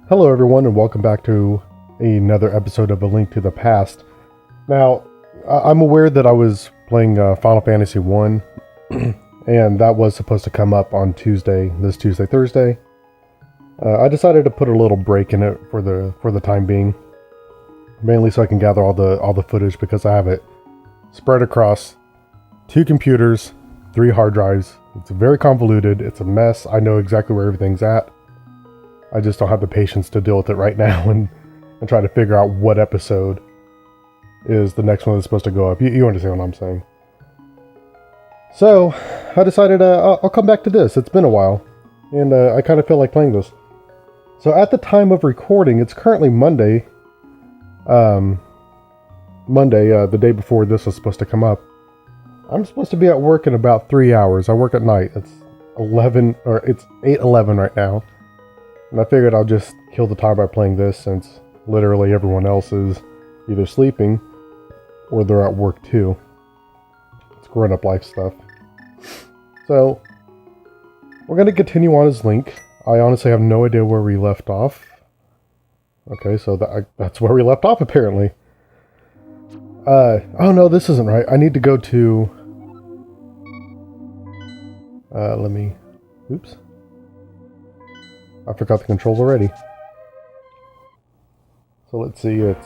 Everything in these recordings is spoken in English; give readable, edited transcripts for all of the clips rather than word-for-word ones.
Hello everyone and welcome back to another episode of A Link to the Past. Now, I'm aware that I was playing Final Fantasy 1 and that was supposed to come up on this Tuesday, Thursday. I decided to put a little break in it for the time being, mainly so I can gather all the footage because I have it spread across 2 computers, 3 hard drives. It's very convoluted, it's a mess, I know exactly where everything's at. I just don't have the patience to deal with it right now and try to figure out what episode is the next one that's supposed to go up. You understand what I'm saying. So, I decided I'll come back to this. It's been a while, and I kind of feel like playing this. So at the time of recording, it's currently Monday. The day before this was supposed to come up. I'm supposed to be at work in about 3 hours. I work at night. It's 8:11 right now. And I figured I'll just kill the time by playing this since literally everyone else is either sleeping or they're at work too. It's grown-up life stuff. So, we're going to continue on as Link. I honestly have no idea where we left off. Okay, so that's where we left off apparently. Oh no, this isn't right. I need to go to... Oops. I forgot the controls already. So let's see, it's...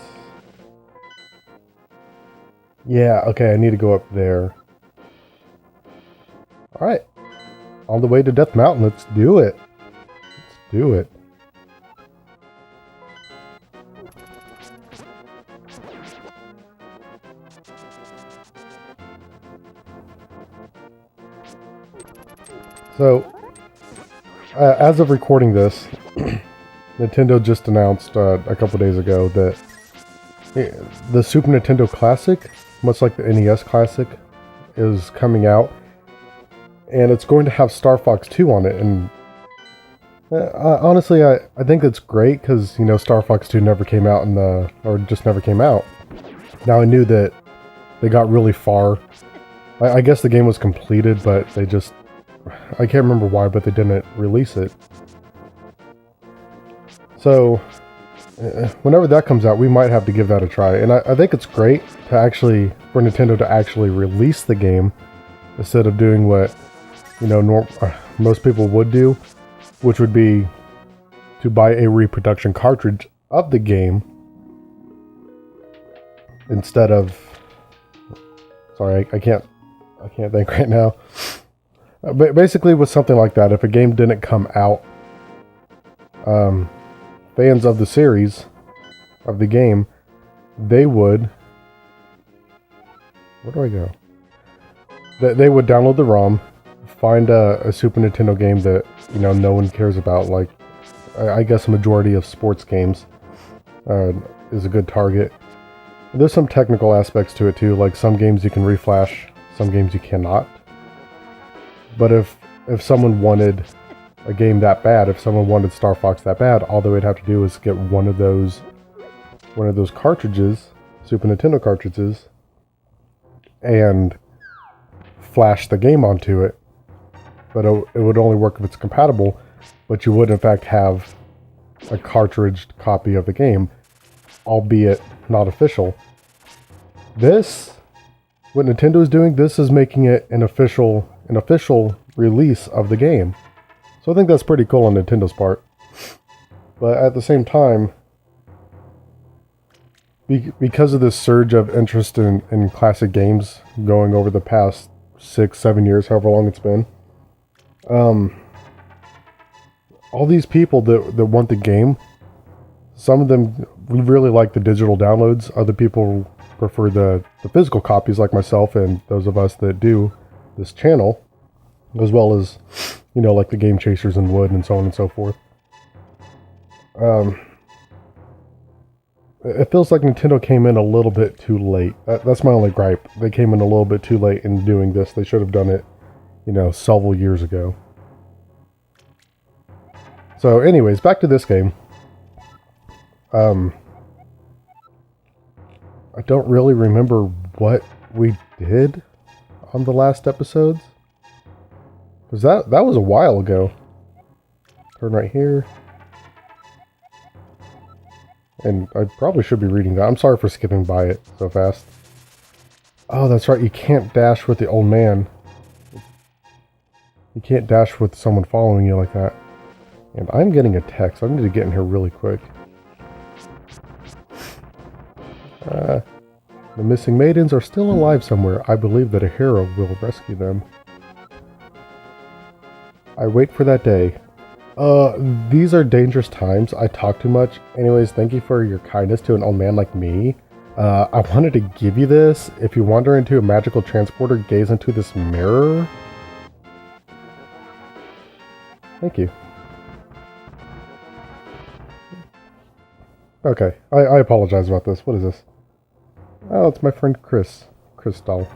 Yeah, okay, I need to go up there. Alright. On the way to Death Mountain, let's do it. Let's do it. So... as of recording this, Nintendo just announced a couple days ago that the Super Nintendo Classic, much like the NES Classic, is coming out. And it's going to have Star Fox 2 on it. And honestly, I think that's great because, you know, Star Fox 2 never came out just never came out. Now I knew that they got really far. I guess the game was completed, but they just... I can't remember why, but they didn't release it. So, whenever that comes out, we might have to give that a try. And I think it's great for Nintendo to actually release the game instead of doing what, you know, most people would do, which would be to buy a reproduction cartridge of the game instead of... Sorry, I can't think right now. But basically with something like that, if a game didn't come out, fans of the series, of the game, they would... Where do I go? They would download the ROM, find a Super Nintendo game that, you know, no one cares about, like, I guess a majority of sports games is a good target. There's some technical aspects to it too, like some games you can reflash, some games you cannot. But if someone wanted a game that bad, if someone wanted Star Fox that bad, all they would have to do is get one of those cartridges, Super Nintendo cartridges, and flash the game onto it. But it would only work if it's compatible, but you would in fact have a cartridged copy of the game, albeit not official. What Nintendo is doing, this is making it an official release of the game. So I think that's pretty cool on Nintendo's part. But at the same time, because of this surge of interest in classic games going over the past 6-7 years, however long it's been, all these people that want the game, some of them really like the digital downloads, other people prefer the physical copies like myself and those of us that do this channel, as well as, you know, like the Game Chasers and Wood and so on and so forth. It feels like Nintendo came in a little bit too late. That's my only gripe. They came in a little bit too late in doing this. They should have done it, you know, several years ago. So anyways, back to this game. I don't really remember what we did on the last episodes. Because that was a while ago. Turn right here. And I probably should be reading that. I'm sorry for skipping by it so fast. Oh, that's right. You can't dash with the old man. You can't dash with someone following you like that. And I'm getting a text. I need to get in here really quick. The missing maidens are still alive somewhere. I believe that a hero will rescue them. I wait for that day. These are dangerous times. I talk too much. Anyways, thank you for your kindness to an old man like me. I wanted to give you this. If you wander into a magical transporter, gaze into this mirror. Thank you. Okay, I apologize about this. What is this? Oh, it's my friend Chris. Crystal.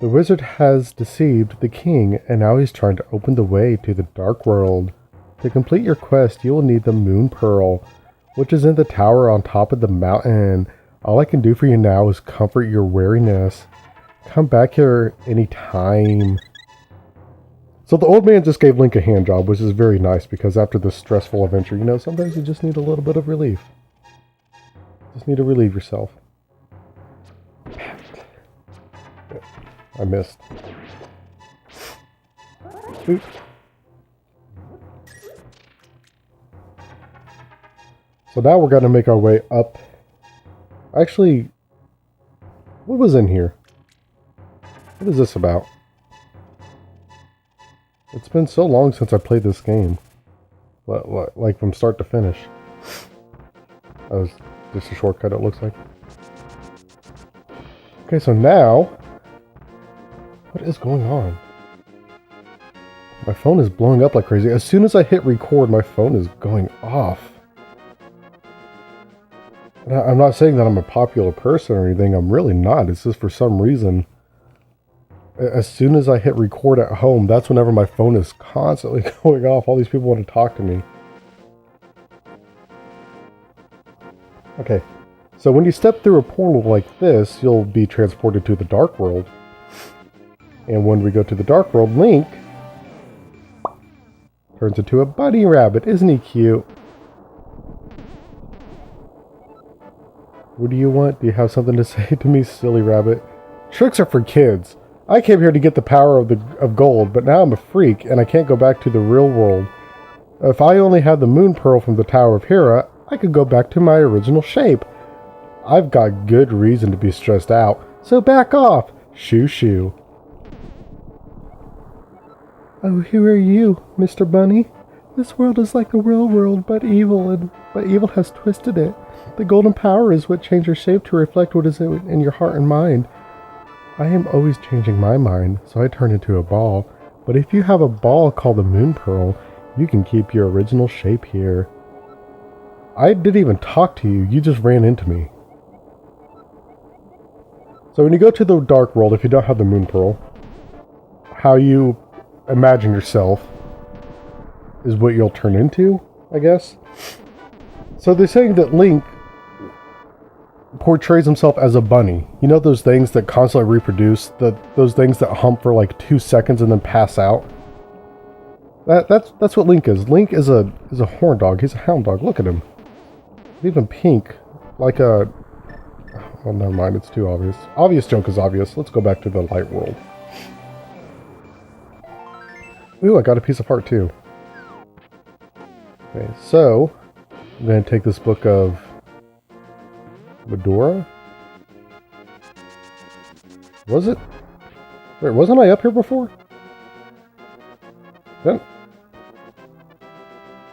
The wizard has deceived the king, and now he's trying to open the way to the dark world. To complete your quest, you will need the moon pearl, which is in the tower on top of the mountain. All I can do for you now is comfort your weariness. Come back here anytime. So the old man just gave Link a hand job, which is very nice, because after this stressful adventure, you know, sometimes you just need a little bit of relief. Just need to relieve yourself. I missed. Oops. So now we're going to make our way up. Actually, what was in here? What is this about? It's been so long since I played this game. Like from start to finish. That was just a shortcut, it looks like. Okay, so now... What is going on? My phone is blowing up like crazy. As soon as I hit record, my phone is going off. And I'm not saying that I'm a popular person or anything. I'm really not. It's just for some reason. As soon as I hit record at home, that's whenever my phone is constantly going off. All these people want to talk to me. Okay. So when you step through a portal like this, you'll be transported to the Dark World. And when we go to the Dark World, Link turns into a bunny rabbit. Isn't he cute? What do you want? Do you have something to say to me, silly rabbit? Tricks are for kids. I came here to get the power of gold, but now I'm a freak and I can't go back to the real world. If I only had the moon pearl from the Tower of Hera, I could go back to my original shape. I've got good reason to be stressed out, so back off. Shoo shoo. Oh, who are you, Mr. Bunny? This world is like the real world, but evil has twisted it. The golden power is what changed your shape to reflect what is in your heart and mind. I am always changing my mind, so I turn into a ball. But if you have a ball called the Moon Pearl, you can keep your original shape here. I didn't even talk to you, you just ran into me. So when you go to the Dark World, if you don't have the Moon Pearl, how you imagine yourself is what you'll turn into, I guess. So they're saying that Link portrays himself as a bunny. You know those things that constantly reproduce? Those things that hump for like 2 seconds and then pass out? That's what Link is. Link is a horn dog. He's a hound dog. Look at him. He's even pink. Like a... Well, never mind. It's too obvious. Obvious joke is obvious. Let's go back to the light world. Ooh, I got a piece of heart too. Okay, so I'm going to take this book of Medora. Was it? Wait, wasn't I up here before? Then?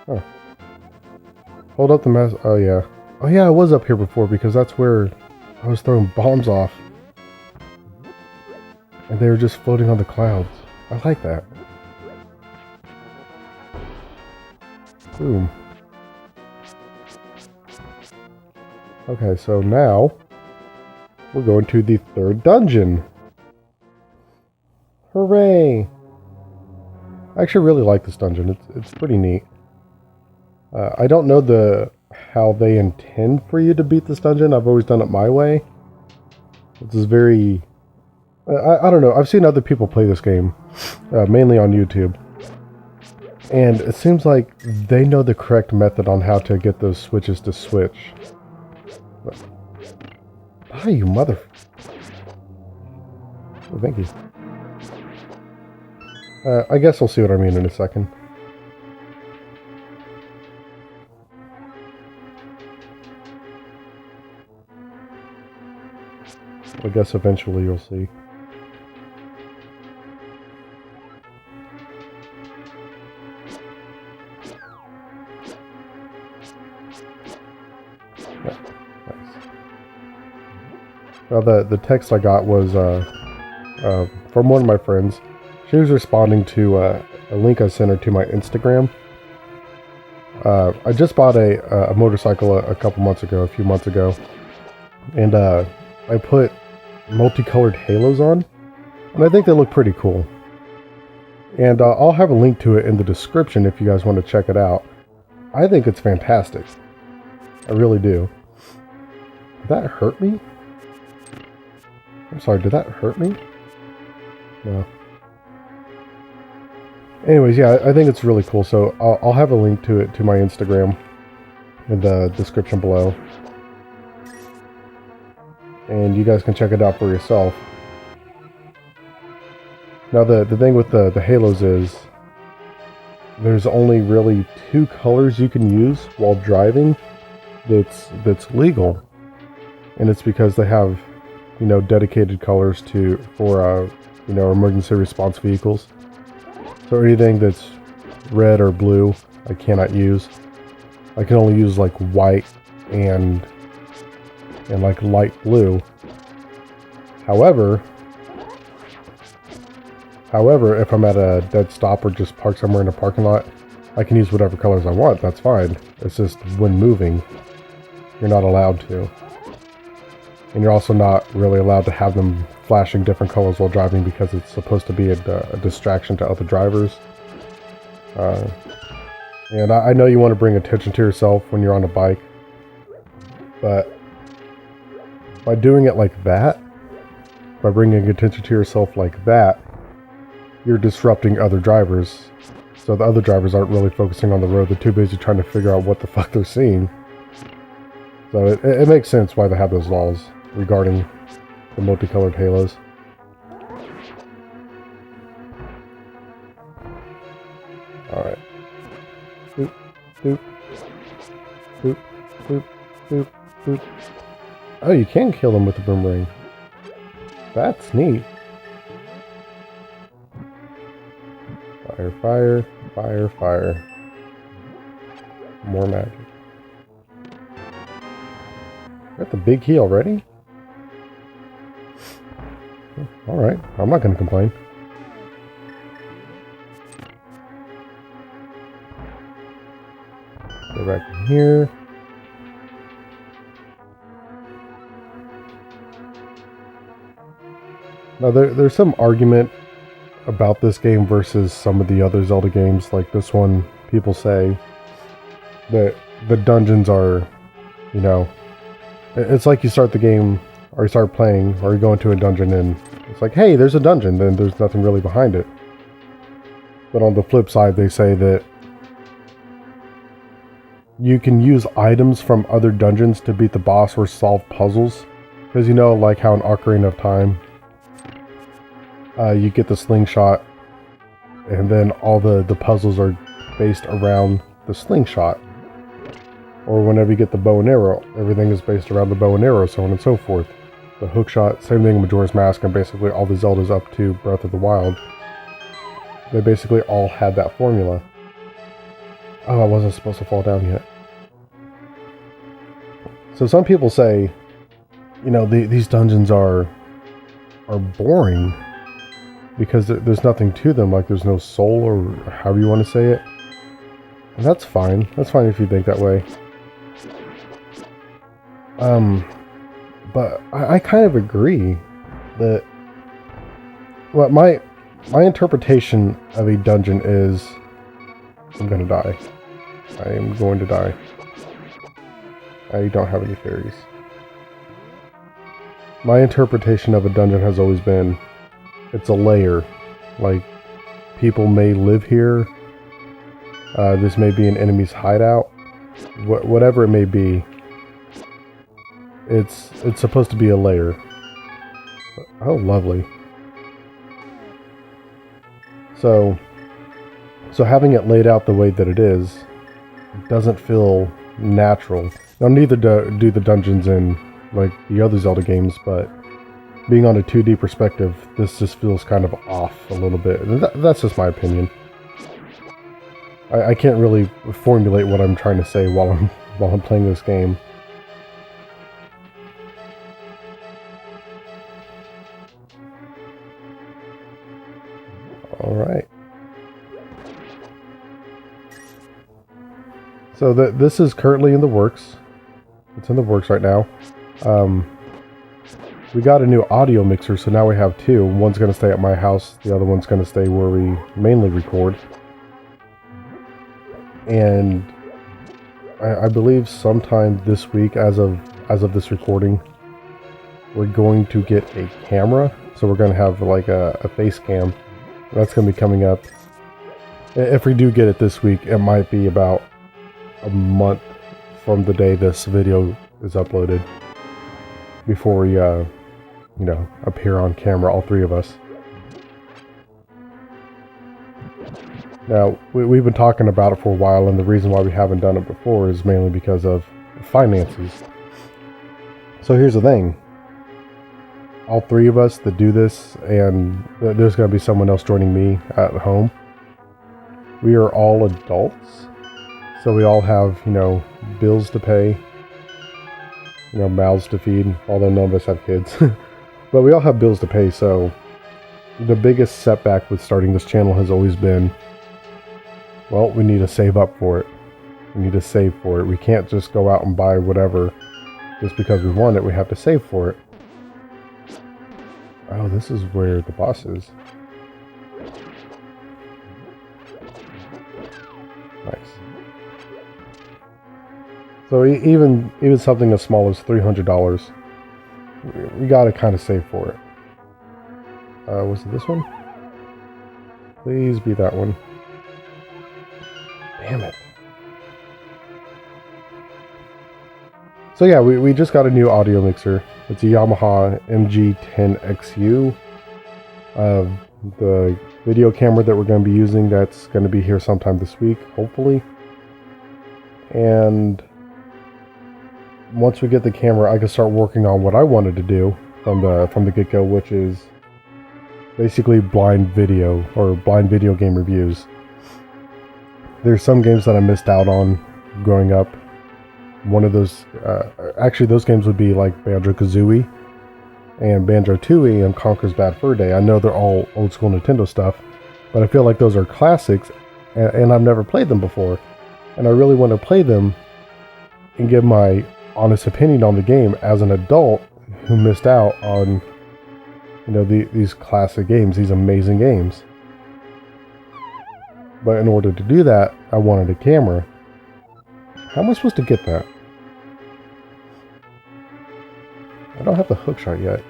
Oh. Hold up the mess. Oh, yeah. Oh, yeah, I was up here before because that's where I was throwing bombs off. And they were just floating on the clouds. I like that. Boom. Okay, so now we're going to the third dungeon. Hooray! I actually really like this dungeon. It's pretty neat. I don't know how they intend for you to beat this dungeon. I've always done it my way. This is very... I don't know. I've seen other people play this game, mainly on YouTube. And it seems like they know the correct method on how to get those switches to switch. Bye, you mother... Oh, thank you. I guess we'll see what I mean in a second. I guess eventually you'll see. Yeah, nice. Now the text I got was from one of my friends. She was responding to a link I sent her to my Instagram. I just bought a motorcycle a few months ago, and I put multicolored halos on, and I think they look pretty cool. And I'll have a link to it in the description if you guys want to check it out. I think it's fantastic. I really do. Did that hurt me? I'm sorry, did that hurt me? No. Anyways, yeah, I think it's really cool, so I'll have a link to it to my Instagram in the description below. And you guys can check it out for yourself. Now the thing with the halos is there's only really 2 colors you can use while driving that's legal. And it's because they have, you know, dedicated colors for you know, emergency response vehicles. So anything that's red or blue I cannot use. I can only use like white and like light blue. However, if I'm at a dead stop or just parked somewhere in a parking lot, I can use whatever colors I want. That's fine. It's just when moving, you're not allowed to. And you're also not really allowed to have them flashing different colors while driving because it's supposed to be a distraction to other drivers. And I know you want to bring attention to yourself when you're on a bike, but by doing it like that, by bringing attention to yourself like that, you're disrupting other drivers. So the other drivers aren't really focusing on the road. They're too busy trying to figure out what the fuck they're seeing. So it makes sense why they have those laws regarding the multicolored halos. Alright. Boop, boop, boop, boop, boop, boop. Oh, you can kill them with the boomerang. That's neat. Fire, fire, fire, fire. More magic. Got the big key already? Alright, I'm not gonna complain. Go back in here. Now there's some argument about this game versus some of the other Zelda games. Like this one, people say that the dungeons are, you know, it's like you start the game or you start playing or you go into a dungeon and it's like, hey, there's a dungeon, then there's nothing really behind it. But on the flip side, they say that you can use items from other dungeons to beat the boss or solve puzzles. Because you know, like how in Ocarina of Time, you get the slingshot and then all the puzzles are based around the slingshot. Or whenever you get the bow and arrow, everything is based around the bow and arrow, so on and so forth. The hookshot, same thing in Majora's Mask, and basically all the Zeldas up to Breath of the Wild. They basically all had that formula. Oh, I wasn't supposed to fall down yet. So some people say, you know, these dungeons are boring because there's nothing to them, like there's no soul or however you want to say it. And that's fine. That's fine if you think that way. But I kind of agree that, well, my interpretation of a dungeon is, I'm gonna die. I am going to die. I don't have any fairies. My interpretation of a dungeon has always been, it's a layer. Like, people may live here, This may be an enemy's hideout. Whatever it may be, it's supposed to be a lair. Oh, lovely. So having it laid out the way that it is doesn't feel natural. Now, neither do the dungeons in like the other Zelda games, but being on a 2D perspective, this just feels kind of off a little bit. That's just my opinion. I can't really formulate what I'm trying to say while I'm playing this game. All right. So this is currently in the works. It's in the works right now. We got a new audio mixer, so now we have two. One's going to stay at my house. The other one's going to stay where we mainly record. And I believe sometime this week, as of this recording, we're going to get a camera. So we're going to have like a face cam. That's going to be coming up. If we do get it this week, it might be about a month from the day this video is uploaded before we, appear on camera, all three of us. Now, we've been talking about it for a while, and the reason why we haven't done it before is mainly because of finances. So here's the thing. All three of us that do this, and there's going to be someone else joining me at home, we are all adults. So we all have, bills to pay, mouths to feed, although none of us have kids. But we all have bills to pay, so the biggest setback with starting this channel has always been, well, we need to save up for it. We need to save for it. We can't just go out and buy whatever just because we want it. We have to save for it. Oh, this is where the boss is. Nice. So even something as small as $300, we gotta kind of save for it. Was it this one? Please be that one. Damn it. So yeah, we just got a new audio mixer. It's a Yamaha MG10XU. The video camera that we're going to be using, that's going to be here sometime this week, hopefully. And once we get the camera, I can start working on what I wanted to do from the get-go, which is basically blind video game reviews. There's some games that I missed out on growing up. One of those, actually those games would be like Banjo-Kazooie and Banjo-Tooie and Conker's Bad Fur Day. I know they're all old school Nintendo stuff, but I feel like those are classics, and I've never played them before. And I really want to play them and give my honest opinion on the game as an adult who missed out on, these classic games, these amazing games. But in order to do that, I wanted a camera. How am I supposed to get that? I don't have the hook shot yet.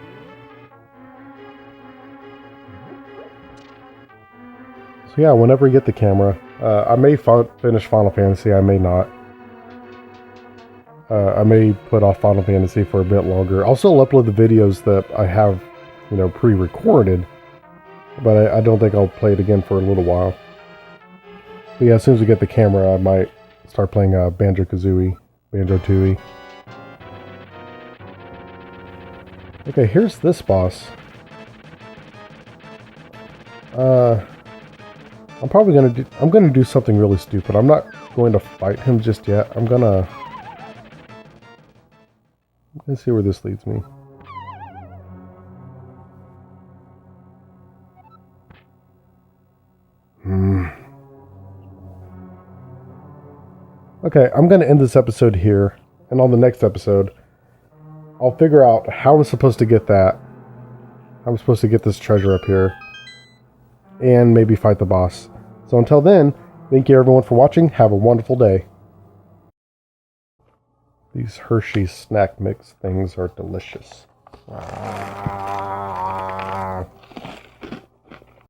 So yeah, whenever we get the camera, I may finish Final Fantasy, I may not. I may put off Final Fantasy for a bit longer. I'll still upload the videos that I have, pre-recorded, but I don't think I'll play it again for a little while. But yeah, as soon as we get the camera, I might start playing Banjo-Kazooie, Banjo-Tooie. Okay, here's this boss. I'm gonna do something really stupid. I'm not going to fight him just yet. I'm gonna see where this leads me. Okay, I'm going to end this episode here, and on the next episode, I'll figure out how I'm supposed to get that. How I'm supposed to get this treasure up here, and maybe fight the boss. So until then, thank you everyone for watching. Have a wonderful day. These Hershey's snack mix things are delicious.